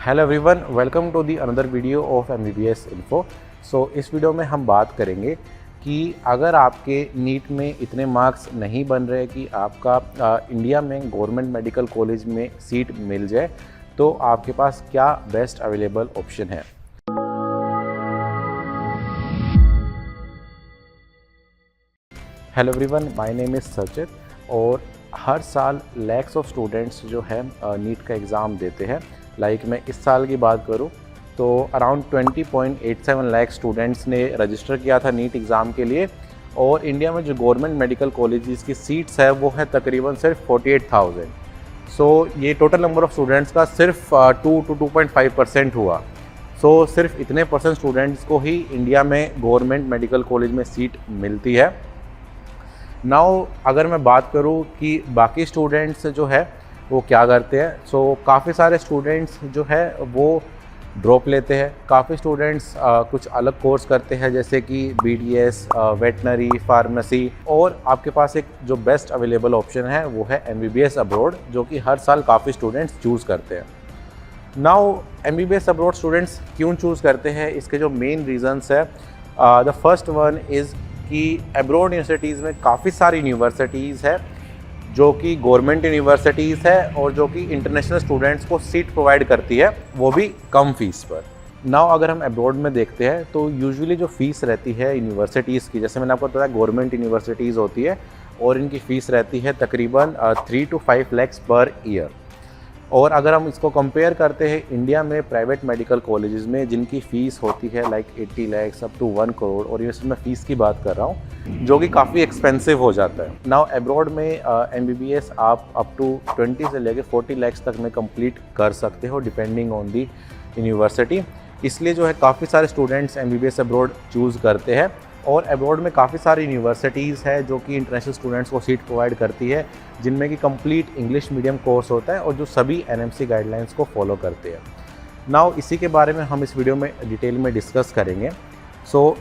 Hello everyone, welcome to the another video of MBBS info. इस video में हम बात करेंगे कि अगर आपके नीट में इतने मार्क्स नहीं बन रहे कि आपका इंडिया में गवर्नमेंट मेडिकल कॉलेज में सीट मिल जाए, तो आपके पास क्या बेस्ट अवेलेबल ऑप्शन है। Hello everyone, my name is Sachit और हर साल लैक्स ऑफ स्टूडेंट्स जो है नीट का एग्ज़ाम देते हैं। मैं इस साल की बात करूं तो अराउंड 20.87 लाख स्टूडेंट्स ने रजिस्टर किया था नीट एग्ज़ाम के लिए, और इंडिया में जो गवर्नमेंट मेडिकल कॉलेजेस की सीट्स है वो है तकरीबन सिर्फ 48,000। ये टोटल नंबर ऑफ़ स्टूडेंट्स का सिर्फ 2 to 2.5% हुआ। सिर्फ इतने परसेंट स्टूडेंट्स को ही इंडिया में गवर्नमेंट मेडिकल कॉलेज में सीट मिलती है। नाउ अगर मैं बात करूं कि बाकी स्टूडेंट्स जो है वो क्या करते हैं, काफ़ी सारे स्टूडेंट्स जो है वो ड्रॉप लेते हैं। काफ़ी स्टूडेंट्स कुछ अलग कोर्स करते हैं जैसे कि BDS, वेटनरी, फार्मेसी, और आपके पास एक जो बेस्ट अवेलेबल ऑप्शन है वो है MBBS अब्रॉड, जो कि हर साल काफ़ी स्टूडेंट्स चूज़ करते हैं। नाउ MBBS अब्रॉड स्टूडेंट्स क्यों चूज़ करते हैं, इसके जो मेन रीजंस है, द फर्स्ट वन इज़ कि अब्रॉड यूनिवर्सिटीज़ में काफ़ी सारी यूनिवर्सिटीज़ है जो कि गवर्नमेंट यूनिवर्सिटीज़ है और जो कि इंटरनेशनल स्टूडेंट्स को सीट प्रोवाइड करती है, वो भी कम फीस पर। नाउ अगर हम अब्रॉड में देखते हैं तो यूजुअली जो फ़ीस रहती है यूनिवर्सिटीज़ की, जैसे मैंने आपको बताया गवर्नमेंट यूनिवर्सिटीज़ होती है और इनकी फ़ीस रहती है तकरीबन 3 to 5 lakhs पर ईयर। और अगर हम इसको कंपेयर करते हैं इंडिया में प्राइवेट मेडिकल कॉलेजेस में, जिनकी फ़ीस होती है 80 lakhs अप टू 1 crore, और ये मैं फ़ीस की बात कर रहा हूँ, जो कि काफ़ी एक्सपेंसिव हो जाता है। नाउ अब्रॉड में MBBS आप अप टू 20 से लेकर 40 lakhs तक में कंप्लीट कर सकते हो डिपेंडिंग ऑन दी यूनिवर्सिटी। इसलिए जो है काफ़ी सारे स्टूडेंट्स MBBS अब्रॉड चूज़ करते हैं, और अब्रॉड में काफ़ी सारी यूनिवर्सिटीज़ है जो कि इंटरनेशनल स्टूडेंट्स को सीट प्रोवाइड करती है, जिनमें कि कंप्लीट इंग्लिश मीडियम कोर्स होता है और जो सभी NMC गाइडलाइंस को फॉलो करते हैं। नाउ इसी के बारे में हम इस वीडियो में डिटेल में डिस्कस करेंगे।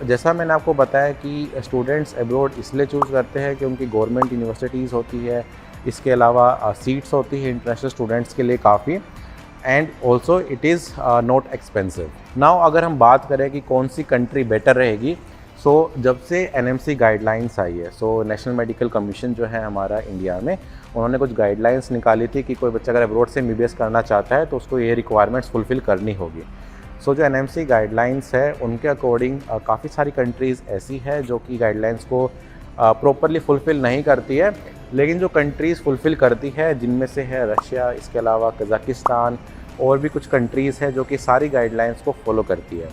जैसा मैंने आपको बताया कि स्टूडेंट्स अब्रॉड इसलिए चूज़ करते हैं कि उनकी गवर्नमेंट यूनिवर्सिटीज़ होती है, इसके अलावा सीट्स होती है इंटरनेशनल स्टूडेंट्स के लिए काफ़ी, and also it is not expensive. Now अगर हम बात करें कि कौन सी कंट्री बेटर रहेगी, जब से NMC गाइडलाइंस आई है, नेशनल मेडिकल कमीशन जो है हमारा इंडिया में, उन्होंने कुछ गाइडलाइंस निकाली थी कि कोई बच्चा अगर अब्रॉड से MBBS करना चाहता है तो उसको ये रिक्वायरमेंट्स फुलफ़िल करनी होगी। जो NMC गाइडलाइंस है उनके अकॉर्डिंग काफ़ी सारी कंट्रीज़ ऐसी है जो कि गाइडलाइंस को प्रॉपरली फुलफ़िल नहीं करती है, लेकिन जो कंट्रीज़ फुलफ़िल करती है जिनमें से है रशिया, इसके अलावा कज़ाकिस्तान, और भी कुछ कंट्रीज़ है जो कि सारी गाइडलाइंस को फॉलो करती है।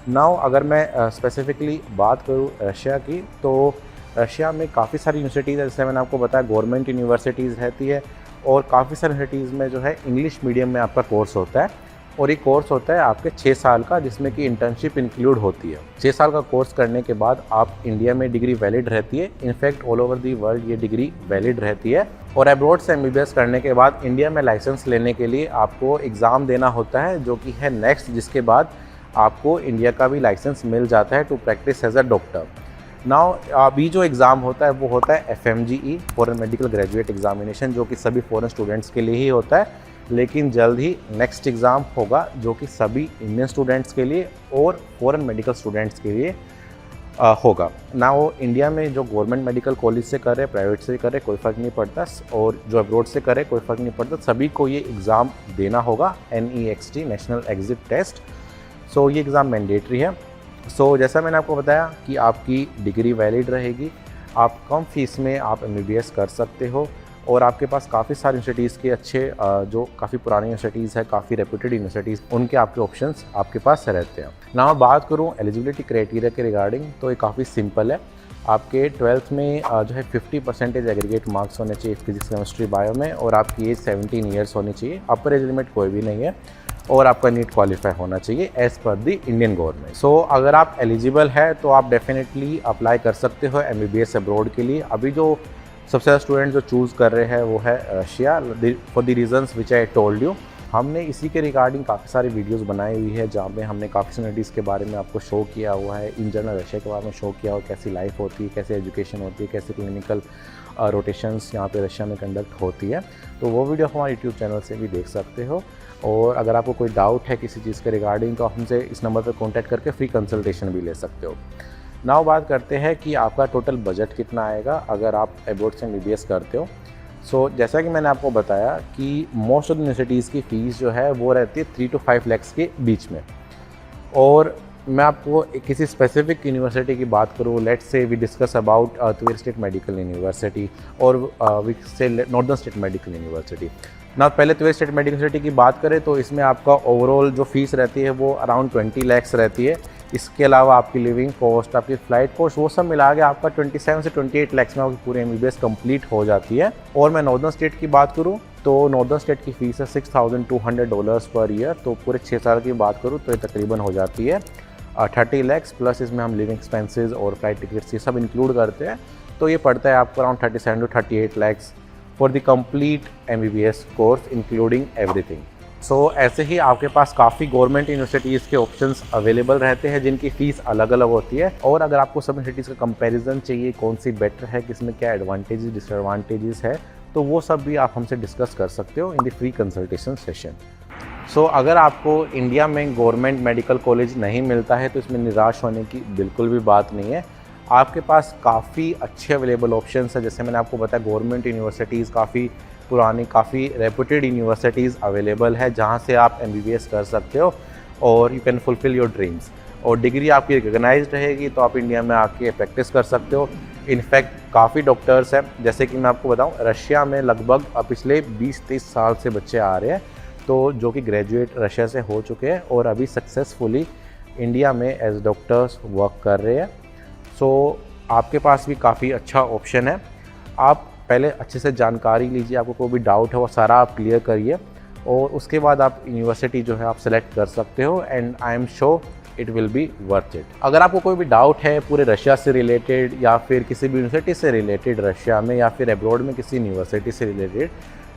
नाउ अगर मैं स्पेसिफ़िकली बात करूँ रशिया की, तो रशिया में काफ़ी सारी यूनिवर्सिटीज़ है, जैसे मैंने आपको बताया गवर्नमेंट यूनिवर्सिटीज़ रहती है, और काफ़ी सारी यूनिवर्सिटीज़ में जो है इंग्लिश मीडियम में आपका कोर्स होता है, और ये कोर्स होता है आपके 6 साल का, जिसमें कि इंटर्नशिप इंक्लूड होती है। 6 साल का कोर्स करने के बाद आप इंडिया में डिग्री वैलिड रहती है, in fact all over the world ये डिग्री वैलिड रहती है। और अब्रॉड से MBBS करने के बाद इंडिया में लाइसेंस लेने के लिए आपको एग्ज़ाम देना होता है, जो कि है नेक्स्ट, जिसके बाद आपको इंडिया का भी लाइसेंस मिल जाता है to practice as a doctor. Now अभी जो एग्ज़ाम होता है वो होता है FMGE, foreign medical graduate examination, जो कि सभी फॉरेन स्टूडेंट्स के लिए ही होता है, लेकिन जल्द ही नेक्स्ट एग्ज़ाम होगा जो कि सभी इंडियन स्टूडेंट्स के लिए और फॉरेन मेडिकल स्टूडेंट्स के लिए होगा। ना वो इंडिया में जो गवर्नमेंट मेडिकल कॉलेज से करे, प्राइवेट से करे, कोई फ़र्क नहीं पड़ता, और जो अब्रॉड से करे कोई फ़र्क नहीं पड़ता, सभी को ये एग्ज़ाम देना होगा, NEXT, नेशनल एग्ज़िट टेस्ट। ये एग्ज़ाम मैंडेटरी है। जैसा मैंने आपको बताया कि आपकी डिग्री वैलिड रहेगी, आप कम फीस में आप MBBS कर सकते हो, और आपके पास काफ़ी सारी यूनिवर्सिटीज़ के अच्छे जो काफ़ी पुरानी यूनिवर्सिटीज़ है, काफ़ी रेप्यूटेड यूनिवर्सिटीज़, उनके आपके ऑप्शंस आपके पास रहते हैं। ना मैं बात करूँ एलिजिबिलिटी क्राइटेरिया के रिगार्डिंग, तो ये काफ़ी सिंपल है। आपके 12th में जो है 50% एग्रीगेट मार्क्स होने चाहिए फिजिक्स, केमिस्ट्री, बायो में, और आपकी एज 17 ईयर्स होनी चाहिए। अपर एज लिमिट कोई भी नहीं है, और आपका नीट क्वालिफाई होना चाहिए एज़ पर दी इंडियन गवर्नमेंट। अगर आप एलिजिबल है तो आप डेफिनेटली अप्लाई कर सकते हो MBBS अब्रॉड के लिए। अभी जो सबसे ज़्यादा स्टूडेंट जो चूज़ कर रहे हैं वो है Russia, for the reasons which I told you. हमने इसी के रिगार्डिंग काफ़ी सारी वीडियोस बनाई हुई है, जहाँ पे हमने काफ़ी यूनिवर्सिटीज़ के बारे में आपको शो किया हुआ है, इन जनरल रशिया के बारे में शो किया हुआ, कैसी लाइफ होती है, कैसे एजुकेशन होती है, कैसे क्लिनिकल रोटेशंस यहाँ पे रशिया में कंडक्ट होती है। तो वो वीडियो हमारे यूट्यूब चैनल से भी देख सकते हो। और अगर आपको कोई डाउट है किसी चीज़ के रिगार्डिंग तो आप हमसे इस नंबर पर कॉन्टैक्ट करके फ्री कंसल्टेशन भी ले सकते हो। नाउ बात करते हैं कि आपका टोटल बजट कितना आएगा अगर आप अब्रॉड से MBBS करते हो। सो जैसा कि मैंने आपको बताया कि मोस्ट ऑफ यूनिवर्सिटीज़ की फ़ीस जो है वो रहती है 3 to 5 lakhs के बीच में। और मैं आपको किसी स्पेसिफिक यूनिवर्सिटी की बात करूँ, let's say we discuss about Tver state medical university और we say northern state medical university. ना पहले त्रिवेणी स्टेट मेडिकल यूनिवर्सिटी की बात करें तो इसमें आपका ओवरऑल जो फीस रहती है वो अराउंड 20 lakhs रहती है। इसके अलावा आपकी लिविंग कॉस्ट, आपकी फ़्लाइट कॉस्ट, वो सब मिला के आपका 27 से 28 lakhs में आपकी पूरी MBBS कंप्लीट हो जाती है। और मैं नॉर्दर्न स्टेट की बात करूँ तो नॉर्दर्न स्टेट की फ़ीस है $6,200 पर ईयर। तो पूरे 6 साल की बात करूँ तो ये तकरीबन हो जाती है 30 lakhs प्लस इसमें हम लिविंग एक्सपेंसेस और फ्लाइट टिकट्स ये सब इंक्लूड करते हैं। तो ये पड़ता है आपको around 37 to 38 lakhs for the complete MBBS course including everything. So ऐसे ही आपके पास काफ़ी गवर्नमेंट यूनिवर्सिटीज़ के ऑप्शंस अवेलेबल रहते हैं जिनकी फ़ीस अलग अलग होती है। और अगर आपको सब यूनिवर्सिटीज़ का कंपैरिजन चाहिए, कौन सी बेटर है, किसमें क्या एडवांटेजेस डिसएडवांटेजेस है, तो वो सब भी आप हमसे डिस्कस कर सकते हो in the free consultation session. So अगर आपको इंडिया में गवर्नमेंट मेडिकल कॉलेज नहीं मिलता है तो इसमें निराश होने की बिल्कुल भी बात नहीं है। आपके पास काफ़ी अच्छे अवेलेबल ऑप्शंस है। जैसे मैंने आपको बताया गवर्नमेंट यूनिवर्सिटीज़ काफ़ी पुरानी, काफ़ी रेपुटेड यूनिवर्सिटीज़ अवेलेबल है जहाँ से आप MBBS कर सकते हो और you can fulfil your dreams. और डिग्री आपकी रिकॉग्नाइज्ड रहेगी तो आप इंडिया में आके प्रैक्टिस कर सकते हो। इनफैक्ट काफ़ी डॉक्टर्स हैं, जैसे कि मैं आपको बताऊँ रशिया में लगभग पिछले 20-30 साल से बच्चे आ रहे हैं तो जो कि ग्रेजुएट रशिया से हो चुके हैं और अभी सक्सेसफुली इंडिया में एज डॉक्टर्स वर्क कर रहे हैं। सो आपके पास भी काफ़ी अच्छा ऑप्शन है। आप पहले अच्छे से जानकारी लीजिए, आपको कोई भी डाउट है वो सारा आप क्लियर करिए और उसके बाद आप यूनिवर्सिटी जो है आप सेलेक्ट कर सकते हो and I am sure it will be worth it. अगर आपको कोई भी डाउट है पूरे रशिया से रिलेटेड या फिर किसी भी यूनिवर्सिटी से रिलेटेड रशिया में या फिर अब्रॉड में किसी यूनिवर्सिटी से रिलेटेड,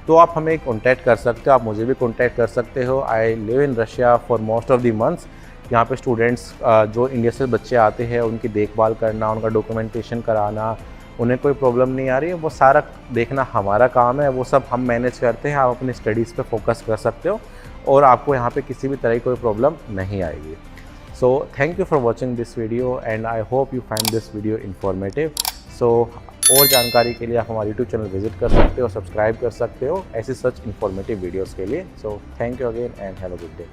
तो आप हमें कॉन्टैक्ट कर सकते हो। आप मुझे भी कॉन्टैक्ट कर सकते हो। I live in Russia for most of the months. यहाँ पे स्टूडेंट्स जो इंडिया से बच्चे आते हैं उनकी देखभाल करना, उनका डॉक्यूमेंटेशन कराना, उन्हें कोई प्रॉब्लम नहीं आ रही है वो सारा देखना हमारा काम है, वो सब हम मैनेज करते हैं। आप अपनी स्टडीज़ पे फोकस कर सकते हो और आपको यहाँ पे किसी भी तरह की कोई प्रॉब्लम नहीं आएगी। So thank you for watching this video and I hope you find this video informative. So और जानकारी के लिए आप हमारे YouTube चैनल विजिट कर सकते हो, सब्सक्राइब कर सकते हो ऐसे सच इन्फॉर्मेटिव वीडियोज़ के लिए। सो thank you again and have a good day.